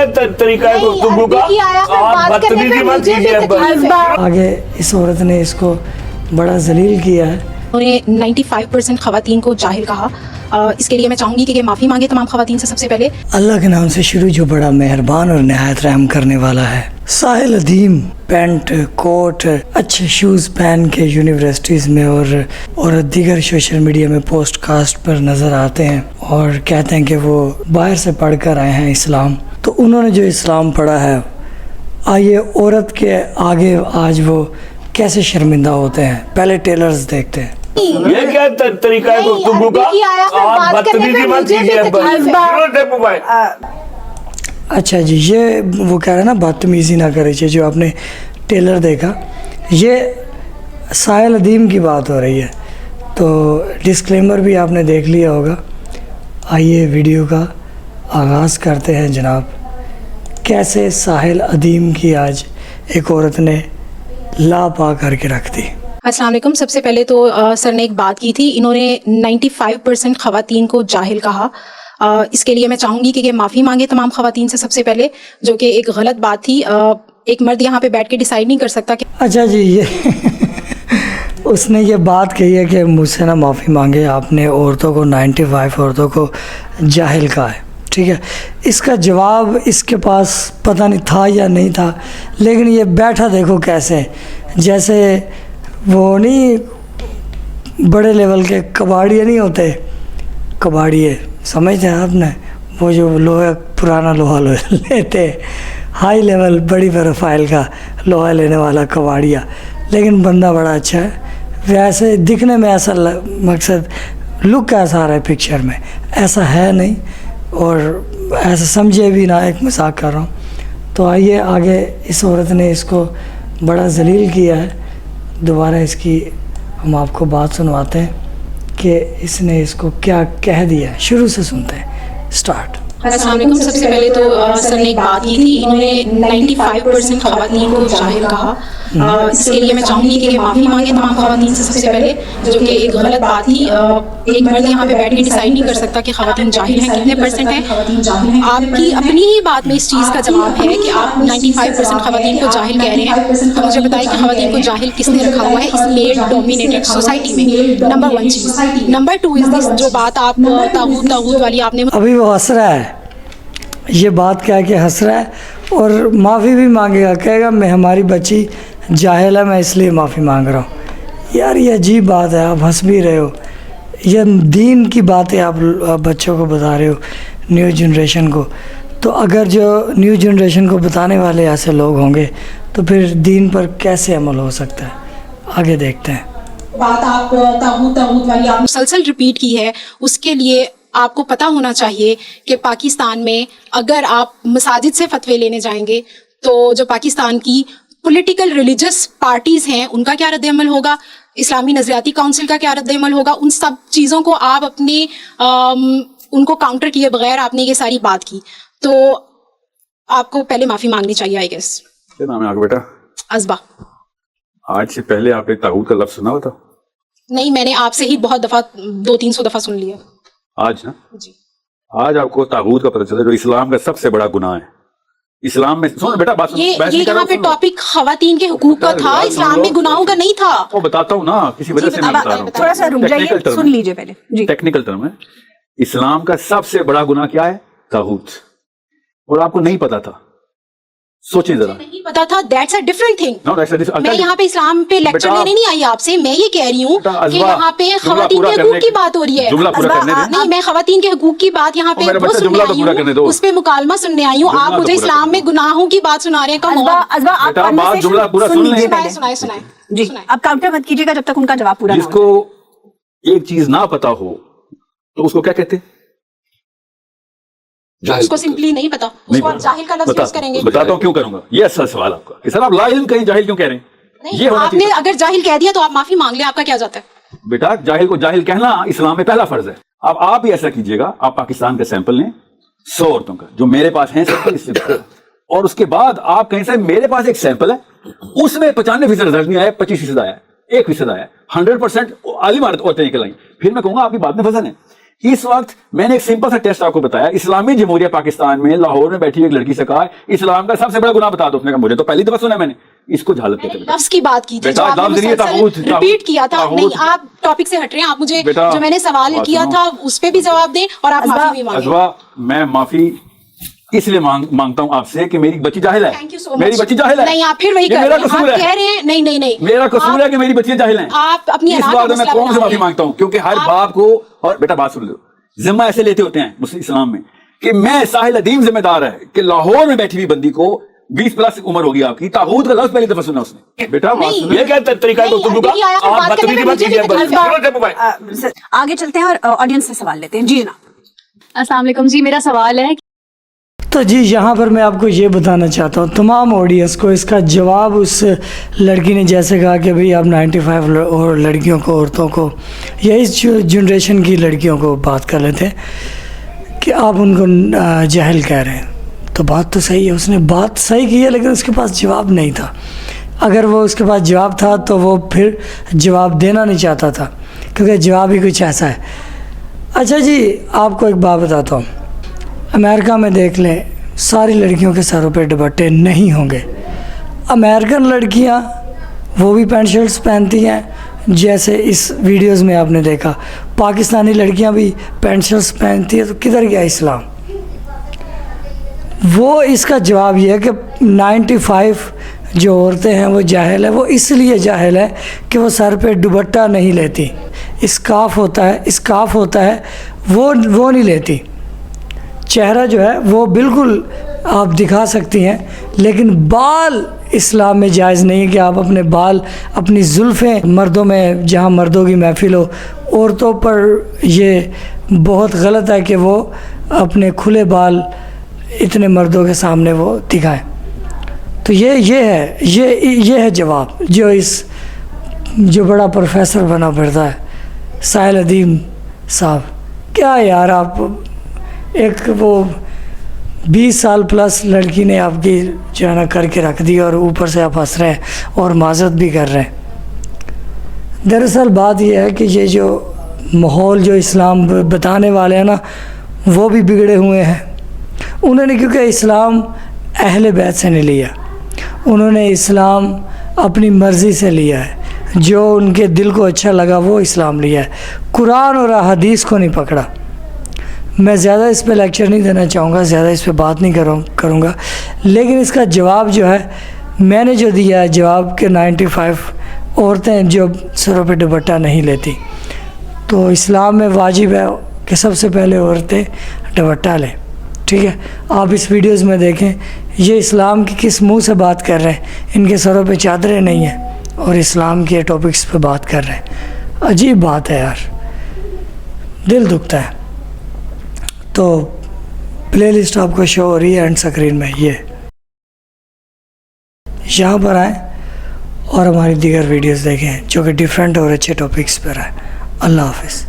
क्या तरीका है गुफ्तगू का? आप बदतमीजी मत कीजिए। आगे इस औरत ने इसको बड़ा जलील किया है। उन्होंने 95% खवातीन को जाहिल कहा। इसके लिए मैं चाहूँगी कि ये माफ़ी मांगे तमाम खवातीन से। सबसे पहले अल्लाह के नाम से शुरू जो बड़ा मेहरबान और नहायत रहम करने वाला है। साहिल अदीम पैंट कोट अच्छे शूज़ पहन के यूनिवर्सिटीज़ में और दीगर सोशल मीडिया में पोस्ट कास्ट पर नज़र आते हैं और कहते हैं कि वो बाहर से पढ़ कर आए हैं इस्लाम। तो उन्होंने जो इस्लाम पढ़ा है, आइए औरत के आगे आज वो कैसे शर्मिंदा होते हैं, पहले टेलर्स देखते हैं। ये क्या तरीका है गुफ्तगू का? आप बदतमीजी मत कीजिए। अच्छा जी, ये वो कह रहे हैं ना बदतमीज़ी ना करे चाहिए। जो आपने टेलर देखा, ये साहिल अदीम की बात हो रही है, तो डिस्क्लेमर भी आपने देख लिया होगा। आइए वीडियो का आगाज़ करते हैं जनाब। कैसे साहिल अदीम की आज एक औरत ने लापा करके रख दी। अस्सलाम वालेकुम। सबसे पहले तो सर ने एक बात की थी, इन्होंने 95% खवातीन को जाहिल कहा। इसके लिए मैं चाहूँगी कि ये माफ़ी मांगे तमाम खवातीन से सबसे पहले, जो कि एक गलत बात थी। एक मर्द यहाँ पे बैठ के डिसाइड नहीं कर सकता कि अच्छा जी, ये उसने ये बात कही है कि मुझसे ना माफ़ी मांगे, आपने औरतों को 95 औरतों को जाहिल कहा है। ठीक है, इसका जवाब इसके पास पता नहीं था या नहीं था, लेकिन ये बैठा देखो कैसे, जैसे वो नहीं बड़े लेवल के कबाड़िए नहीं होते, कबाड़िए समझते हैं आपने, वो जो लोहा पुराना लोहा लेते, हाई लेवल बड़ी प्रोफाइल का लोहा लेने वाला कबाड़िया। लेकिन बंदा बड़ा अच्छा है, वैसे दिखने में ऐसा मकसद लुक ऐसा आ रहा है पिक्चर में, ऐसा है नहीं, और ऐसा समझे भी ना, एक मजाक कर रहा हूँ। तो आइए आगे इस औरत ने इसको बड़ा जलील किया है। दोबारा इसकी हम आपको बात सुनवाते हैं कि इसने इसको क्या कह दिया है। शुरू से सुनते हैं, स्टार्ट। अस्सलाम वालेकुम। सबसे पहले तो सर ने एक बात की थी, इन्होंने 95% खवातीन को जाहिल कहा। इसके लिए मैं चाहूँगी कि ये माफ़ी मांगे तमाम खवातीन से सबसे पहले, जो कि एक गलत बात थी। एक मर्द यहाँ पे बैठ के डिसाइड नहीं कर सकता कि खवातीन जाहिल हैं, कितने परसेंट हैं। आपकी अपनी ही बात में इस चीज़ का जवाब है कि आप 95% खवातीन को जाहिल कह रहे हैं। तो मुझे बताइए कि खवातीन को जाहिल किसने रखा हुआ है इस मेल डोमिनेटेड सोसाइटी में? Number 1 cheese. Number 2 is this, जो बात आप तागूत वाली आपने, अभी वो हंस रहा है, ये बात कह के हंस रहा है और माफ़ी भी मांगेगा, कहेगा मैं हमारी बच्ची जाहिल है, मैं इसलिए माफ़ी मांग रहा हूँ। यार ये अजीब बात है, आप हंस भी रहे हो, ये दीन की बातें आप बच्चों को बता रहे हो, न्यू जनरेशन को। तो अगर जो न्यू जनरेशन को बताने वाले ऐसे लोग होंगे तो फिर दीन पर कैसे अमल हो सकता है? आगे देखते हैं। बात आप तागूत वाली आप मुसलसल रिपीट की है, उसके लिए आपको पता होना चाहिए कि पाकिस्तान में अगर आप मसाजिद से फतवे लेने जाएंगे तो जो पाकिस्तान की पॉलिटिकल रिलीजियस पार्टीज़ हैं उनका क्या रद्द-ए-अमल होगा, इस्लामी नज़रियाती काउंसिल का क्या रद्द-ए-अमल होगा, उन सब चीज़ों को आप अपने उनको काउंटर किए बगैर आपने ये सारी बात की, तो आपको पहले माफ़ी मांगनी चाहिए आई गेस। क्या नाम है आपका बेटा? अज़बा। आज से पहले आपने तागूत का लफ्ज़ सुना हुआ था? नहीं, मैंने आपसे ही बहुत दफ़ा 200-300 दफ़ा सुन लिया। आज ना जी, आज आपको तागूत का पता चला, जो इस्लाम का सबसे बड़ा गुनाह है। इस्लाम में सुनो बेटा, बात ये यहाँ पे टॉपिक खवातीन के हुकूक का था, इस्लाम में गुनाहों का नहीं था। वो बताता हूँ ना, किसी वजह से मैं बता रहा हूँ। थोड़ा सा रुक जाइए, सुन लीजिए पहले जी। टेक्निकल टर्म है, इस्लाम का सबसे बड़ा गुनाह क्या है? तागूत। और आपको नहीं पता था, सोचें जरा। नहीं पता था, that's a different thing. No, that's a different- मैं यहाँ पे इस्लाम पे लेक्चर लेने नहीं आई आपसे, मैं ये कह रही हूँ कि यहाँ पे खवातीन के हुकूक की बात हो रही है। जुमला पूरा करने दें। नहीं, मैं खवातीन के हुकूक की बात यहाँ पे वो सुनने आई हूँ, उस पे मुकालमा सुनने आई हूँ। आप मुझे इस्लाम में गुनाहों की बात सुना रहे हैं। कम अज़बा आप बात जुमला पूरा सुन लें। सुनाए जी, आप काउंटर मत कीजिएगा जब तक उनका जवाब पूरा ना हो। जिसको एक चीज ना पता हो तो उसको क्या कहते हैं? उसको सिंपली नहीं पता, उसको आप जाहिल का लफ्ज़ यूज़ करेंगे। बताता हूँ क्यों करूंगा। ये अच्छा सवाल आपका कि सर आप ला इल्म कहीं जाहिल क्यों कह रहे हैं? नहीं, आपने अगर जाहिल कह दिया तो आप माफी मांग ले, आपका क्या जाता है? बेटा जाहिल को जाहिल कहना इस्लाम में पहला फर्ज है। अब आप ही ऐसा कीजिएगा, आप पाकिस्तान का सैंपल लें 100 औरतों का, जो मेरे पास है सैंपल, और उसके बाद आप कहीं से मेरे पास एक सैंपल है, उसमें 95% रिजल्ट नहीं आया, 25% आया, 1% आया, 100% आलिम औरतें निकल आई, फिर मैं कहूंगा आपकी बात में वजन है। اس وقت میں نے ایک سمپل سا ٹیسٹ آپ کو بتایا, اسلامی جمہوریہ پاکستان میں لاہور میں بیٹھی ایک لڑکی سے کہا اسلام کا سب سے بڑا گناہ بتا دو, اس نے کہا مجھے تو پہلی دفعہ سنا ہے میں نے. اس کو جھالت کہتے ہیں. لفظ کی بات کی تھی جو آپ نے ریپیٹ کیا تھا. نہیں, آپ ٹاپک سے ہٹ رہے ہیں. آپ مجھے جو میں نے سوال کیا تھا اس پہ بھی جواب دیں اور آپ معافی بھی مانگیں. ازوا, میں معافی اس لیے مانگتا ہوں آپ سے کہ میری بچی جاہل ہے. میری بچی جاہل ہے. نہیں, آپ پھر وہی کہہ رہے ہیں. نہیں, میرا قصور ہے کہ میری بچیاں جاہل ہیں. آپ اپنی اس بات میں میں قوم سے معافی مانگتا ہوں, کیونکہ ہر باپ کو, اور بیٹا بات سن لو, ذمہ ایسے لیتے ہوتے ہیں مسلم اسلام میں کہ میں ساحل ادیم ذمہ دار ہے کہ لاہور میں بیٹھی ہوئی بندی کو 20 پلس عمر ہوگی آپ کی, طاغوت کا لفظ پہلی دفعہ سنا اس نے. بیٹا بات سن, یہ کیا طریقہ ہے گفتگو کا؟ آپ بدتمیزی مت کیجیے. آگے چلتے ہیں اور آڈینس سے سوال لیتے ہیں. جی جناب. السلام علیکم جی, میرا سوال ہے. تو جی یہاں پر میں آپ کو یہ بتانا چاہتا ہوں تمام آڈینس کو, اس کا جواب اس لڑکی نے جیسے کہا کہ بھئی آپ 95 اور لڑکیوں کو, عورتوں کو, یا اس جنریشن کی لڑکیوں کو بات کر لیتے ہیں کہ آپ ان کو جاہل کہہ رہے ہیں. تو بات تو صحیح ہے, اس نے بات صحیح کی ہے, لیکن اس کے پاس جواب نہیں تھا. اگر وہ اس کے پاس جواب تھا تو وہ پھر جواب دینا نہیں چاہتا تھا, کیونکہ جواب ہی کچھ ایسا ہے. اچھا جی, آپ کو ایک بات بتاتا ہوں. امریکہ میں دیکھ لیں, ساری لڑکیوں کے سروں پہ دوپٹے نہیں ہوں گے. امریکن لڑکیاں وہ بھی پینٹ شرٹس پہنتی ہیں جیسے اس ویڈیوز میں آپ نے دیکھا. پاکستانی لڑکیاں بھی پینٹ شرٹس پہنتی ہیں. تو کدھر گیا اسلام؟ وہ اس کا جواب یہ ہے کہ 95 جو عورتیں ہیں وہ جاہل ہے. وہ اس لیے جاہل ہے کہ وہ سر پہ دوپٹہ نہیں لیتی. اسکارف ہوتا ہے وہ نہیں لیتی. چہرہ جو ہے وہ بالکل آپ دکھا سکتی ہیں, لیکن بال اسلام میں جائز نہیں ہے کہ آپ اپنے بال, اپنی زلفیں, مردوں میں جہاں مردوں کی محفل ہو, عورتوں پر یہ بہت غلط ہے کہ وہ اپنے کھلے بال اتنے مردوں کے سامنے وہ دکھائیں. تو یہ ہے جواب جو بڑا پروفیسر بنا پھرتا ہے, ساحل ادیم صاحب. کیا یار, آپ ایک وہ 20 سال پلس لڑکی نے آپ کی جو ہے نا کر کے رکھ دی, اور اوپر سے آپ ہنس رہے ہیں اور معذرت بھی کر رہے ہیں. دراصل بات یہ ہے کہ یہ جو ماحول جو اسلام بتانے والے ہیں نا, وہ بھی بگڑے ہوئے ہیں. انہوں نے, کیونکہ اسلام اہل بیت سے نہیں لیا, انہوں نے اسلام اپنی مرضی سے لیا ہے. جو ان کے دل کو اچھا لگا وہ اسلام لیا ہے, قرآن اور احادیث کو نہیں پکڑا. میں زیادہ اس پہ لیکچر نہیں دینا چاہوں گا, زیادہ اس پہ بات نہیں کروں گا, لیکن اس کا جواب جو ہے میں نے جو دیا ہے جواب کہ 95 عورتیں جو سروں پہ دوپٹہ نہیں لیتی. تو اسلام میں واجب ہے کہ سب سے پہلے عورتیں دوپٹہ لیں. ٹھیک ہے, آپ اس ویڈیوز میں دیکھیں یہ اسلام کی کس منہ سے بات کر رہے ہیں. ان کے سروں پہ چادریں نہیں ہیں اور اسلام کے ٹاپکس پہ بات کر رہے ہیں. عجیب بات ہے یار, دل دکھتا ہے. تو پلے لسٹ آپ کو شو ہو رہی ہے اینڈ اسکرین میں, یہ یہاں پر آئیں اور ہماری دیگر ویڈیوز دیکھیں جو کہ ڈیفرنٹ اور اچھے ٹاپکس پر ہیں. اللہ حافظ.